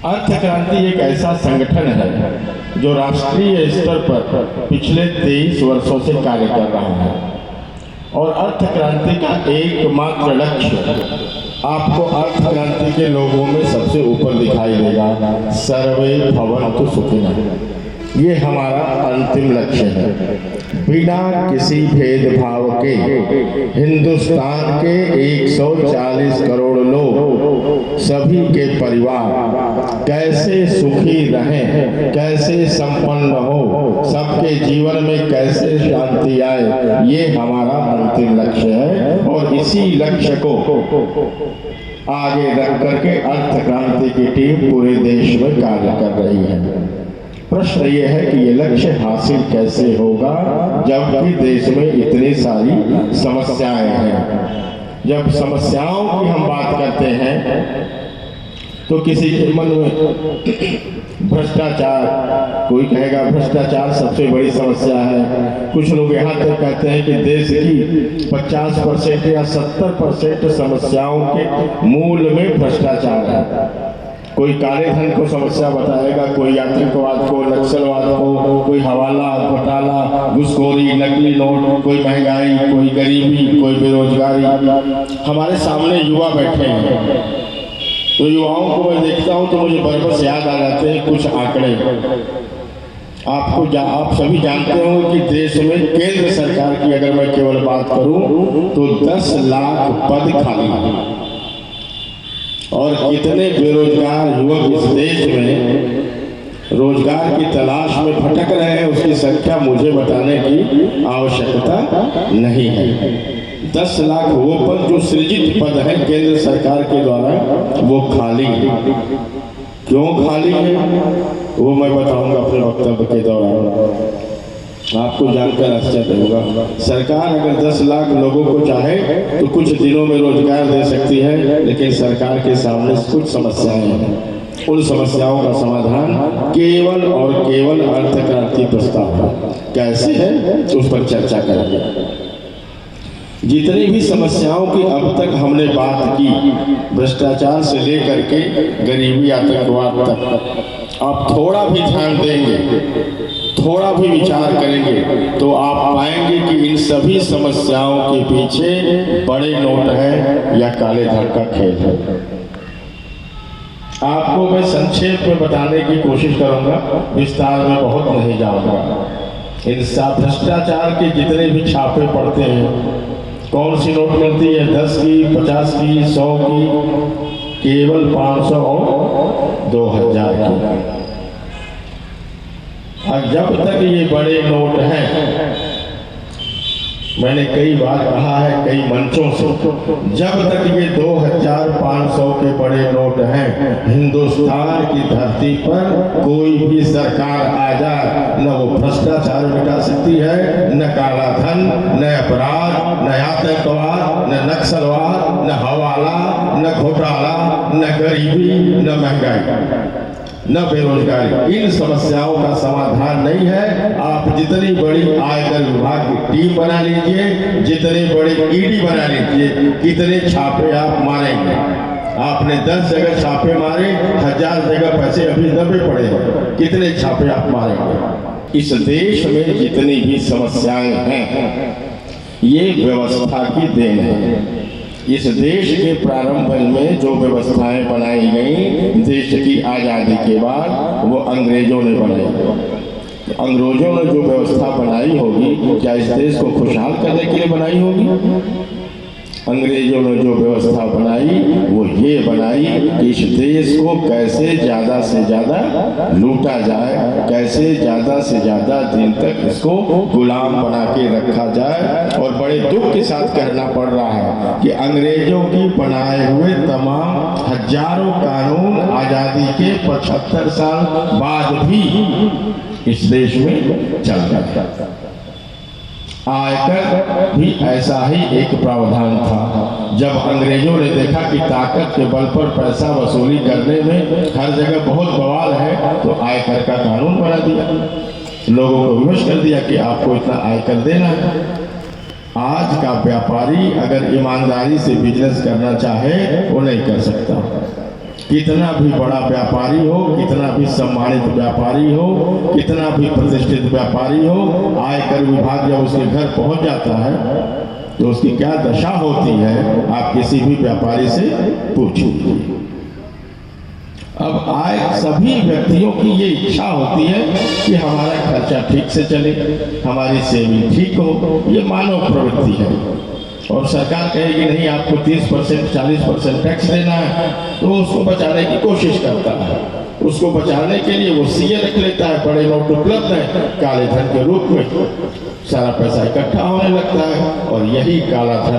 अर्थ क्रांति एक ऐसा संगठन है जो राष्ट्रीय स्तर पर पिछले 23 वर्षों से कार्य कर रहा है और अर्थ क्रांति का एकमात्र लक्ष्य आपको अर्थ क्रांति के लोगों में सबसे ऊपर दिखाई देगा, सर्वे भवन्तु सुखिनः। ये हमारा अंतिम लक्ष्य है। बिना किसी भेदभाव के हिंदुस्तान के 140 करोड़ लोग, सभी के परिवार कैसे सुखी रहें, कैसे संपन्न हो, सबके जीवन में कैसे शांति आए, ये हमारा अंतिम लक्ष्य है। और इसी लक्ष्य को आगे रख करके अर्थ क्रांति की टीम पूरे देश में कार्य कर रही है। प्रश्न ये है कि ये लक्ष्य हासिल कैसे होगा जबकि देश में इतनी सारी समस्याएं हैं। जब समस्याओं की हम बात करते हैं तो किसी के मन में भ्रष्टाचार, कोई कहेगा भ्रष्टाचार सबसे बड़ी समस्या है। कुछ लोग यहाँ तक कहते हैं कि देश की 50% या 70% समस्याओं के मूल में भ्रष्टाचार है। कोई काले धन को समस्या बताएगा, कोई आतंकवाद को, नक्सलवाद को, कोई हवाला, घोटाला, घुसखोरी, नकली नोट, कोई महंगाई, कोई गरीबी, कोई बेरोजगारी। हमारे सामने युवा बैठे हैं तो युवाओं को मैं देखता हूं तो मुझे बरबस याद आ जाते हैं कुछ आंकड़े। आप सभी जानते हो कि देश में केंद्र सरकार की अगर मैं केवल बात करूं तो 10 लाख पद खाली हैं और कितने बेरोजगार युवक इस देश में रोजगार की तलाश में भटक रहे हैं, उसकी संख्या मुझे बताने की आवश्यकता नहीं है। 10 लाख वो पद जो सृजित पद है केंद्र सरकार के द्वारा, वो खाली है। क्यों खाली है वो मैं बताऊंगा अपने वक्तव्य के दौरान, आपको जानकर आश्चर्य होगा। सरकार अगर 10 लाख लोगों को चाहे तो कुछ दिनों में रोजगार दे सकती है, लेकिन सरकार के सामने कुछ समस्याएं हैं। उन समस्याओं का समाधान केवल और केवल अर्थ क्रांति प्रस्ताव है। कैसे है उस पर चर्चा करेंगे। जितनी भी समस्याओं की अब तक हमने बात की, भ्रष्टाचार से लेकर के गरीबी, आतंकवाद तक, आप थोड़ा भी ध्यान देंगे, थोड़ा भी विचार करेंगे तो आप पाएंगे कि इन सभी समस्याओं के पीछे बड़े नोट है या काले धन का खेल है। आपको मैं संक्षेप में बताने की कोशिश करूंगा, विस्तार में बहुत नहीं जाऊंगा। इन भ्रष्टाचार के जितने भी छापे पड़ते हैं, कौन सी नोट मिलती है, 10 की, 50 की, 100 की, केवल 500 और 2000 की। और जब तक ये बड़े नोट हैं, मैंने कई बार कहा है कई मंचों से, जब तक ये 2500 के बड़े नोट हैं, हिंदुस्तान की धरती पर कोई भी सरकार आ जाए, न वो भ्रष्टाचार मिटा सकती है, न काला धन, न अपराध, न आतंकवाद, न नक्सलवाद, न हवाला, न घोटाला, न गरीबी, न महंगाई, न बेरोजगारी। इन समस्याओं का समाधान नहीं है। आप जितनी बड़ी आयकर विभाग की टीम बना लीजिए, जितने बड़े ईडी बना लीजिए, कितने छापे आप मारेंगे। आपने 10 जगह छापे मारे, 1000 जगह पैसे अभी दबे पड़े हैं, कितने छापे आप मारेंगे। इस देश में जितनी भी समस्याएं हैं, ये व्यवस्था की देन है। इस देश के प्रारंभ में जो व्यवस्थाएं बनाई गई देश की आज़ादी के बाद, वो अंग्रेजों ने बनाई। अंग्रेजों ने जो व्यवस्था बनाई होगी, क्या इस देश को खुशहाल करने के लिए बनाई होगी? अंग्रेजों ने जो व्यवस्था बनाई वो ये बनाई कि इस देश को कैसे ज़्यादा से ज़्यादा लूटा जाए, कैसे ज़्यादा से ज़्यादा दिन तक इसको गुलाम बना के रखा जाए। और बड़े दुख के साथ कहना पड़ रहा है कि अंग्रेजों की बनाए हुए तमाम हजारों कानून आज़ादी के 75 साल बाद भी इस देश में चल रहा है। आयकर भी ऐसा ही एक प्रावधान था। जब अंग्रेजों ने देखा कि ताकत के बल पर पैसा वसूली करने में हर जगह बहुत बवाल है, तो आयकर का कानून बना दिया, लोगों को विवश कर दिया कि आपको इतना आयकर देना है। आज का व्यापारी अगर ईमानदारी से बिजनेस करना चाहे वो नहीं कर सकता। कितना भी बड़ा व्यापारी हो, कितना भी सम्मानित व्यापारी हो, कितना भी प्रतिष्ठित व्यापारी हो, आयकर विभाग जब उसके घर पहुंच जाता है तो उसकी क्या दशा होती है आप किसी भी व्यापारी से पूछिए। अब आय सभी व्यक्तियों की ये इच्छा होती है कि हमारा खर्चा ठीक से चले, हमारी सेविंग ठीक हो, ये मानव प्रवृत्ति है। और सरकार कहेगी नहीं आपको 30% 40% टैक्स देना है, तो उसको बचाने की कोशिश करता है। उसको बचाने के लिए वो सीए रख लेता है, बड़े नोट उपलब्ध हैं काले धन के रूप में, सारा पैसा इकट्ठा होने लगता है। और यही काला धन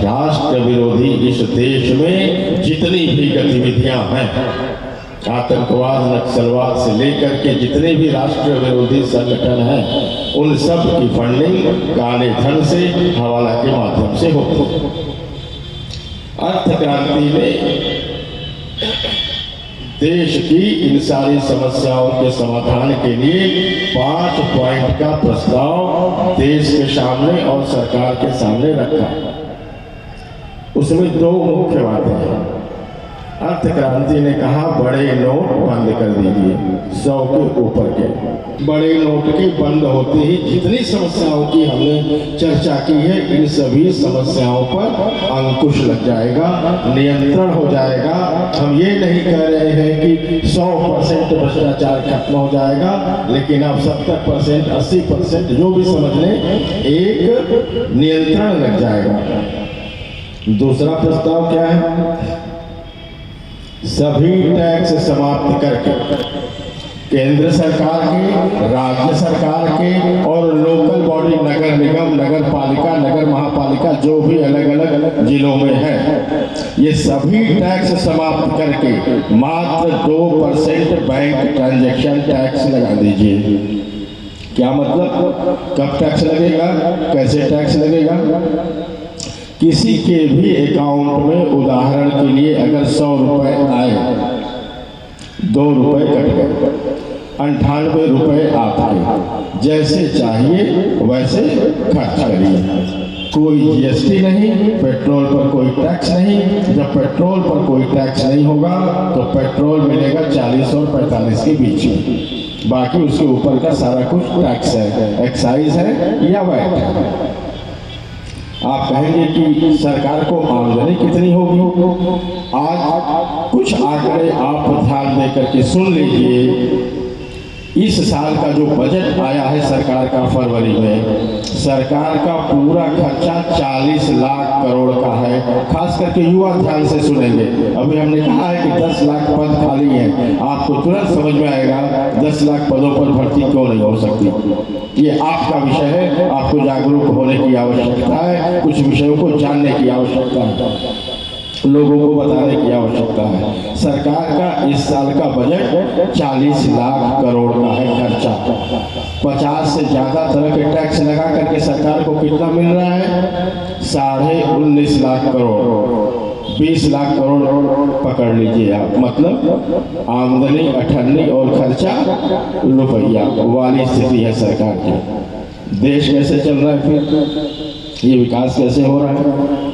राष्ट्र विरोधी इस देश में जितनी भी गतिविधियां हैं, आतंकवाद नक्सलवाद से लेकर के जितने भी राष्ट्र विरोधी संगठन हैं, उन सब की फंडिंग काले धन से, हवाला के माध्यम से होती है। अर्थ क्रांति में देश की इन सारी समस्याओं के समाधान के लिए 5 पॉइंट का प्रस्ताव देश के सामने और सरकार के सामने रखा। उसमें 2 मुख्य बातें हैं। अर्थ क्रांति ने कहा बड़े नोट बंद कर दीजिए, 100 के ऊपर के। बड़े नोट के बंद होते ही जितनी समस्याओं की हमने चर्चा की है, इन सभी समस्याओं पर अंकुश लग जाएगा, नियंत्रण हो जाएगा। हम ये नहीं कह रहे हैं कि 100% भ्रष्टाचार खत्म हो जाएगा, लेकिन अब 70% 80% जो भी समझ लें, एक नियंत्रण लग जाएगा। दूसरा प्रस्ताव क्या है? सभी टैक्स समाप्त करके केंद्र सरकार के, राज्य सरकार के और लोकल बॉडी, नगर निगम, नगर पालिका, नगर महापालिका, जो भी अलग अलग जिलों में है, ये सभी टैक्स समाप्त करके मात्र 2% बैंक ट्रांजैक्शन टैक्स लगा दीजिए। क्या मतलब? कब टैक्स लगेगा, कैसे टैक्स लगेगा? किसी के भी अकाउंट में उदाहरण के लिए अगर 100 रुपए आए, 2 रुपए कट गए, 98 रुपए आपके, जैसे चाहिए वैसे खर्च करिए। कोई जीएसटी नहीं, पेट्रोल पर कोई टैक्स नहीं। जब पेट्रोल पर कोई टैक्स नहीं होगा तो पेट्रोल मिलेगा 40 और 45 के बीच में, बाकी उसके ऊपर का सारा कुछ टैक्स है, एक्साइज है या वैट है। आप कहेंगे कि सरकार को आमदनी कितनी होगी? आज कुछ आंकड़े आप ध्यान देकर के सुन लीजिए। इस साल का जो बजट आया है सरकार का फरवरी में, सरकार का पूरा खर्चा 40 लाख करोड़ का है। खास करके युवा ध्यान से सुनेंगे। अभी हमने कहा है कि 10 लाख पद खाली हैं, आपको तुरंत समझ में आएगा 10 लाख पदों पर भर्ती क्यों नहीं हो सकती। ये आपका विषय है, आपको जागरूक होने की आवश्यकता है, कुछ विषयों को जानने की आवश्यकता है, लोगों को बताने की आवश्यकता है। सरकार का इस साल का बजट 40 लाख करोड़ का है खर्चा। 50 से ज्यादा तरह के टैक्स लगा करके सरकार को कितना मिल रहा है? 19.5 लाख करोड़, 20 लाख करोड़ पकड़ लीजिए आप। मतलब आमदनी 98 और खर्चा रुपया वाली स्थिति है सरकार की। देश कैसे चल रहा है फिर? ये विकास कैसे हो रहा है?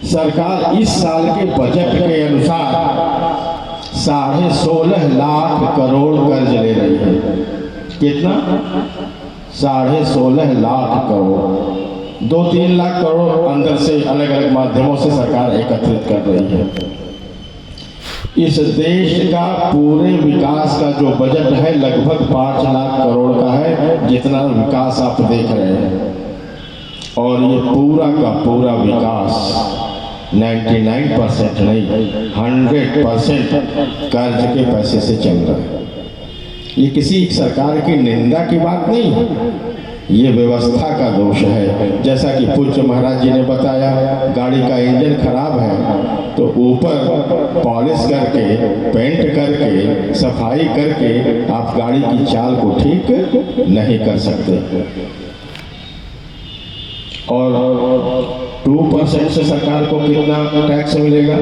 सरकार इस साल के बजट के अनुसार 16.5 लाख करोड़ कर्ज ले रही है। कितना? 16.5 लाख करोड़। 2-3 लाख करोड़ अंदर से अलग अलग माध्यमों से सरकार एकत्रित कर रही है। इस देश का पूरे विकास का जो बजट है लगभग 5 लाख करोड़ का है, जितना विकास आप देख रहे हैं। और ये पूरा का पूरा विकास 99% नहीं, 100% कर्ज के पैसे से चल रहा है। ये किसी सरकार की निंदा की बात नहीं है, ये व्यवस्था का दोष है। जैसा कि पूज्य महाराज जी ने बताया, गाड़ी का इंजन खराब है तो ऊपर पॉलिश करके, पेंट करके, सफाई करके आप गाड़ी की चाल को ठीक नहीं कर सकते। और 2% से सरकार को कितना टैक्स मिलेगा?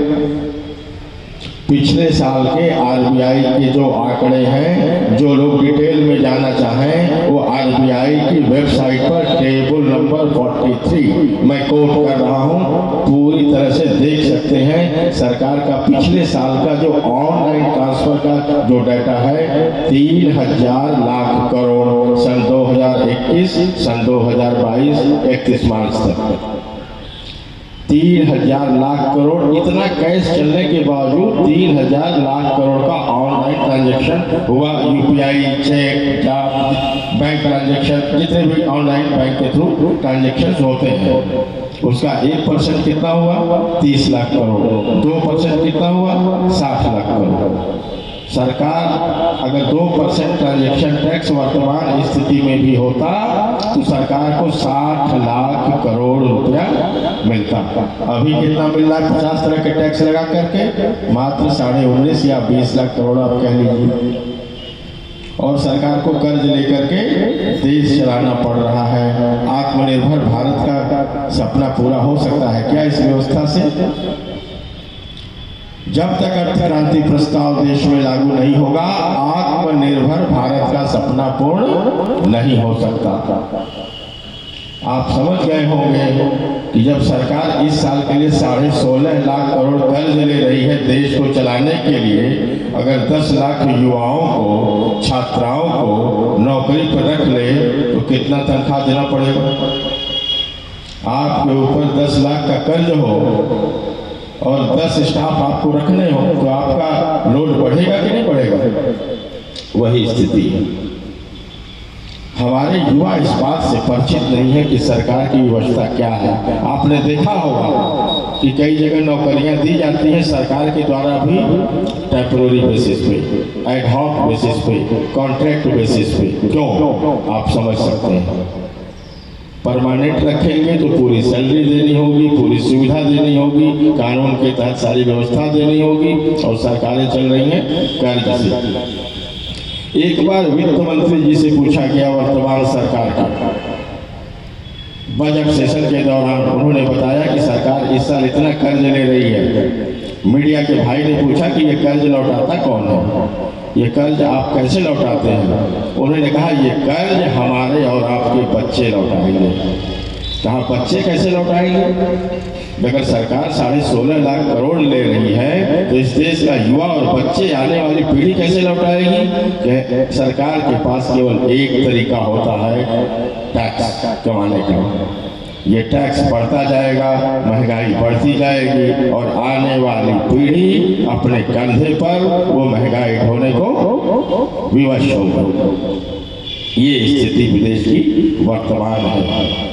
पिछले साल के आरबीआई के जो आंकड़े हैं, जो लोग डिटेल में जाना चाहें वो आरबीआई की वेबसाइट पर टेबल नंबर 43 मैं कोट कर रहा हूं, पूरी तरह से देख सकते हैं। सरकार का पिछले साल का जो ऑनलाइन ट्रांसफर का जो डाटा है 3000 लाख करोड़ सन 2021 सन 2022 31 मार्च तक 3000 लाख करोड़। इतना कैश चलने के बावजूद 3000 लाख करोड़ का ऑनलाइन ट्रांजैक्शन हुआ। यूपीआई, चेक, बैंक ट्रांजैक्शन, जितने भी ऑनलाइन बैंक के थ्रू ट्रांजैक्शन होते हैं, उसका 1% कितना हुआ? 30 लाख करोड़। 2% कितना हुआ? 60 लाख करोड़। सरकार अगर 2% ट्रांजैक्शन टैक्स वर्तमान स्थिति में भी होता तो सरकार को 60 लाख करोड़ रुपया मिलता। अभी कितना मिल रहा है? 50 तरह के टैक्स लगा करके मात्र 19.5 या 20 लाख करोड़ आप कह लीजिए। और सरकार को कर्ज लेकर के देश चलाना पड़ रहा है। आत्मनिर्भर भारत का सपना पूरा हो सकता है क्या इस व्यवस्था से? जब तक अर्थ क्रांति प्रस्ताव देश में लागू नहीं होगा, आत्मनिर्भर भारत का सपना पूर्ण नहीं हो सकता। आप समझ गए होंगे कि जब सरकार इस साल के लिए 16.5 लाख करोड़ कर्ज ले रही है देश को चलाने के लिए, अगर 10 लाख युवाओं को, छात्राओं को नौकरी पर रख ले तो कितना तनख्वाह देना पड़ेगा? आपके ऊपर 10 लाख का कर्ज हो और 10 स्टाफ आपको रखने हो तो आपका लोड बढ़ेगा कि नहीं बढ़ेगा? वही स्थिति है। हमारे युवा इस बात से परिचित नहीं है कि सरकार की व्यवस्था क्या है। आपने देखा होगा कि कई जगह नौकरियां दी जाती हैं सरकार के द्वारा भी टेम्पोररी बेसिस पे, एड हॉक बेसिस पे, कॉन्ट्रैक्ट बेसिस पे। क्यों? आप समझ सकते हैं। परमानेंट रखेंगे तो पूरी सैलरी देनी होगी, पूरी सुविधा देनी होगी, कानून के तहत सारी व्यवस्था देनी होगी, और सरकारें चल रही हैं कर्ज से। एक बार वित्त मंत्री जी से पूछा गया वर्तमान सरकार का बजट सेशन के दौरान, उन्होंने बताया कि सरकार इस साल इतना कर्ज ले रही है। मीडिया के भाई ने पूछा कि ये कर्ज लौटाता कौन है, ये कर्ज आप कैसे लौटाते हैं? उन्होंने कहा ये कर्ज हमारे और आपके बच्चे लौटाएंगे। कहा बच्चे कैसे लौटाएंगे? अगर सरकार 16.5 लाख करोड़ ले रही है तो इस देश का युवा और बच्चे, आने वाली पीढ़ी कैसे लौटाएगी? कि सरकार के पास केवल एक तरीका होता है टैक्स कमाने का। ये टैक्स बढ़ता जाएगा, महंगाई बढ़ती जाएगी और आने वाली पीढ़ी अपने कंधे पर वो महंगाई ढोने को विवश होगी। ये स्थिति विदेश की वर्तमान है।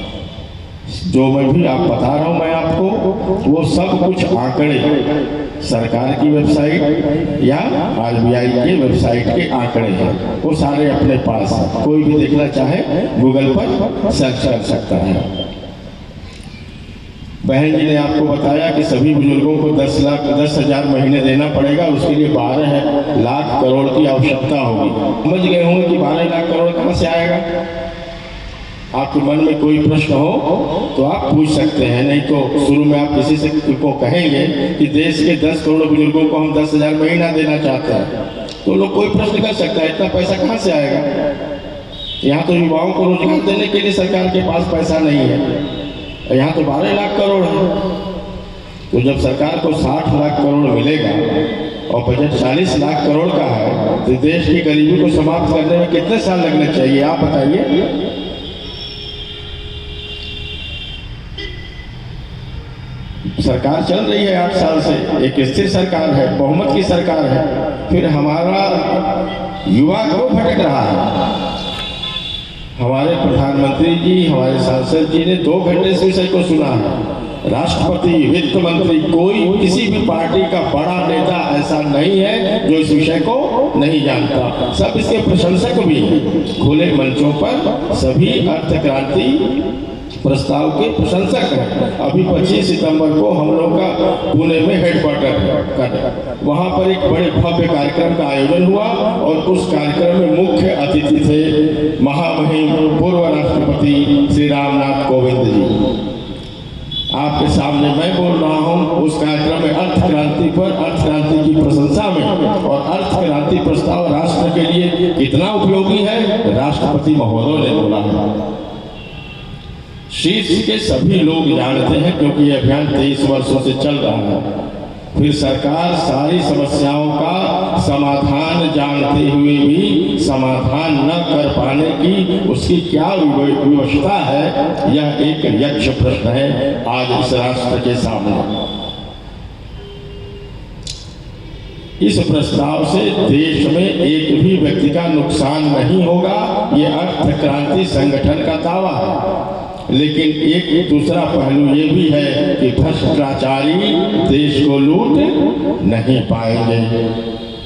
जो मैं भी आप बता रहा हूँ मैं आपको, वो सब कुछ आंकड़े सरकार की वेबसाइट या आरबीआई के वेबसाइट के आंकड़े हैं, वो सारे अपने पास हैं। कोई भी देखना चाहे गूगल पर सर्च कर सकता है। बहन जी ने आपको बताया कि सभी बुजुर्गों को 10,000 महीने देना पड़ेगा, उसके लिए 12 लाख करोड़ की आवश्यकता होगी। समझ गए होंगे कि 12 लाख करोड़ कहाँ से आएगा? आपके मन में कोई प्रश्न हो तो आप पूछ सकते हैं, नहीं तो शुरू में आप किसी से को कहेंगे कि देश के 10 करोड़ बुजुर्गों को हम 10,000 महीना देना चाहते हैं, तो लोग कोई प्रश्न कर सकता है इतना पैसा कहाँ से आएगा? यहाँ तो युवाओं को रोजगार देने के लिए सरकार के पास पैसा नहीं है, यहाँ तो 12 लाख करोड़ है। तो जब सरकार को 60 लाख करोड़ मिलेगा और बजट 40 लाख करोड़ का है तो देश की गरीबी को समाप्त करने में कितने साल लगने चाहिए आप बताइए? सरकार चल रही है 8 साल से, एक स्थिर सरकार है, बहुमत की सरकार है, फिर हमारा युवा क्यों भटक रहा है? हमारे प्रधानमंत्री जी, हमारे सांसद जी ने 2 घंटे इस विषय को सुना है। राष्ट्रपति, वित्त मंत्री, कोई किसी भी पार्टी का बड़ा नेता ऐसा नहीं है जो इस विषय को नहीं जानता। सब इसके प्रशंसक भी हैं। खुले मंचों पर सभी अर्थ क्रांति प्रस्ताव के प्रशंसक हैं। अभी 25 सितंबर को हम लोग का पुणे में हेडक्वार्टर है, वहाँ पर एक बड़े भव्य कार्यक्रम का आयोजन हुआ और उस कार्यक्रम में मुख्य अतिथि थे महामहिम पूर्व राष्ट्रपति श्री रामनाथ कोविंद जी। आपके सामने मैं बोल रहा हूं उस कार्यक्रम में अर्थ क्रांति पर, अर्थ क्रांति की प्रशंसा में, और अर्थ क्रांति प्रस्ताव राष्ट्र के लिए कितना उपयोगी है राष्ट्रपति महोदय ने बोला है। शीर्ष के सभी लोग जानते हैं क्योंकि यह अभियान 23 वर्षों से चल रहा है। फिर सरकार सारी समस्याओं का समाधान जानते हुए भी समाधान न कर पाने की उसकी क्या विवशता है, यह एक यक्ष प्रश्न है आज इस राष्ट्र के सामने। इस प्रस्ताव से देश में एक भी व्यक्ति का नुकसान नहीं होगा, यह अर्थ क्रांति संगठन का दावा है। लेकिन एक दूसरा पहलू ये भी है कि भ्रष्टाचारी देश को लूट नहीं पाएंगे,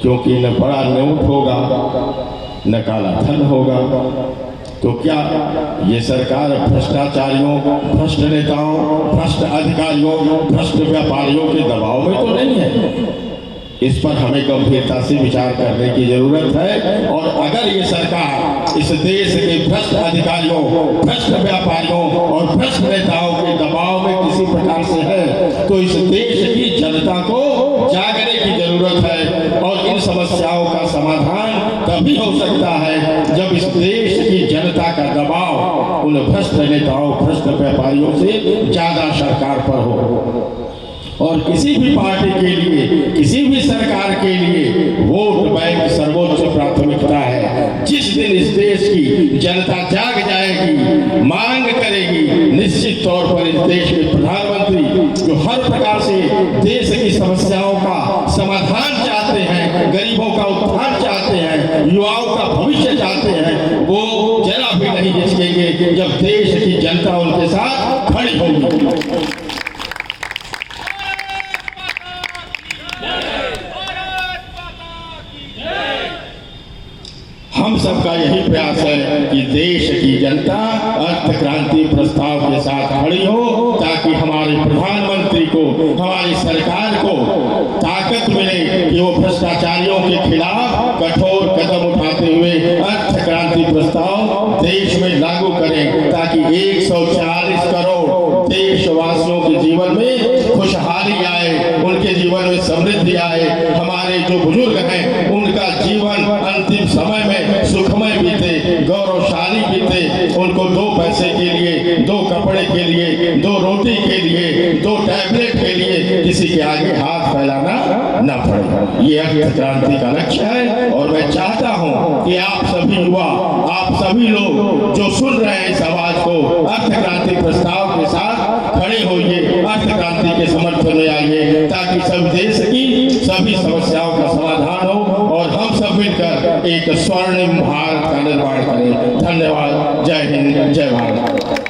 क्योंकि न बड़ा नोट होगा न काला धन होगा। तो क्या ये सरकार भ्रष्टाचारियों, भ्रष्ट नेताओं, भ्रष्ट अधिकारियों, भ्रष्ट व्यापारियों के दबाव में तो नहीं है? इस पर हमें गंभीरता से विचार करने की जरूरत है। और अगर ये सरकार इस देश के भ्रष्ट अधिकारियों, भ्रष्ट व्यापारियों और भ्रष्ट नेताओं के दबाव में किसी प्रकार से है, तो इस देश की जनता को जागने की जरूरत है। और इन समस्याओं का समाधान तभी हो सकता है जब इस देश की जनता का दबाव उन भ्रष्ट नेताओं, भ्रष्ट व्यापारियों से ज्यादा सरकार पर हो। और किसी भी पार्टी के लिए, किसी भी सरकार के लिए वोट बैंक सर्वोच्च प्राथमिकता है। जिस दिन इस देश की जनता जाग जाएगी, मांग करेगी, निश्चित तौर पर इस देश के प्रधानमंत्री जो हर प्रकार से देश की समस्याओं का समाधान चाहते हैं, गरीबों का उत्थान चाहते हैं, युवाओं का भविष्य चाहते हैं, वो जरा भी नहीं हिचकेंगे जब देश की जनता उनके साथ खड़ी होगी। हम सबका यही प्रयास है कि देश की जनता अर्थ क्रांति प्रस्ताव के साथ खड़ी हो, ताकि हमारे प्रधानमंत्री को, हमारी सरकार को ताकत मिले कि वो भ्रष्टाचारियों के खिलाफ कठोर कदम उठाते हुए अर्थ क्रांति प्रस्ताव देश में लागू करें, ताकि 140 करोड़ देशवासियों के जीवन में खुशहाली आए, उनके जीवन में समृद्धि आए। हमारे जो बुजुर्ग हैं उनका जीवन अंतिम समय में सुखमय बीते, गौरवशाली बीते, उनको 2 पैसे के लिए, 2 कपड़े के लिए, 2 रोटी के लिए, 2 टैबलेट के लिए किसी के आगे हाथ फैलाना न पड़े। ये अर्थ क्रांति का लक्ष्य है। और मैं चाहता हूं कि आप सभी युवा, आप सभी लोग जो सुन रहे हैं इस आवाज को, अर्थ क्रांति प्रस्ताव के साथ खड़े होइए, अर्थ क्रांति के समर्थन में आइए, ताकि सब देश की सभी समस्याओं का समाधान हो और हम सब मिलकर एक स्वर्णिम भारत का निर्माण करें। धन्यवाद। जय हिंद, जय भारत।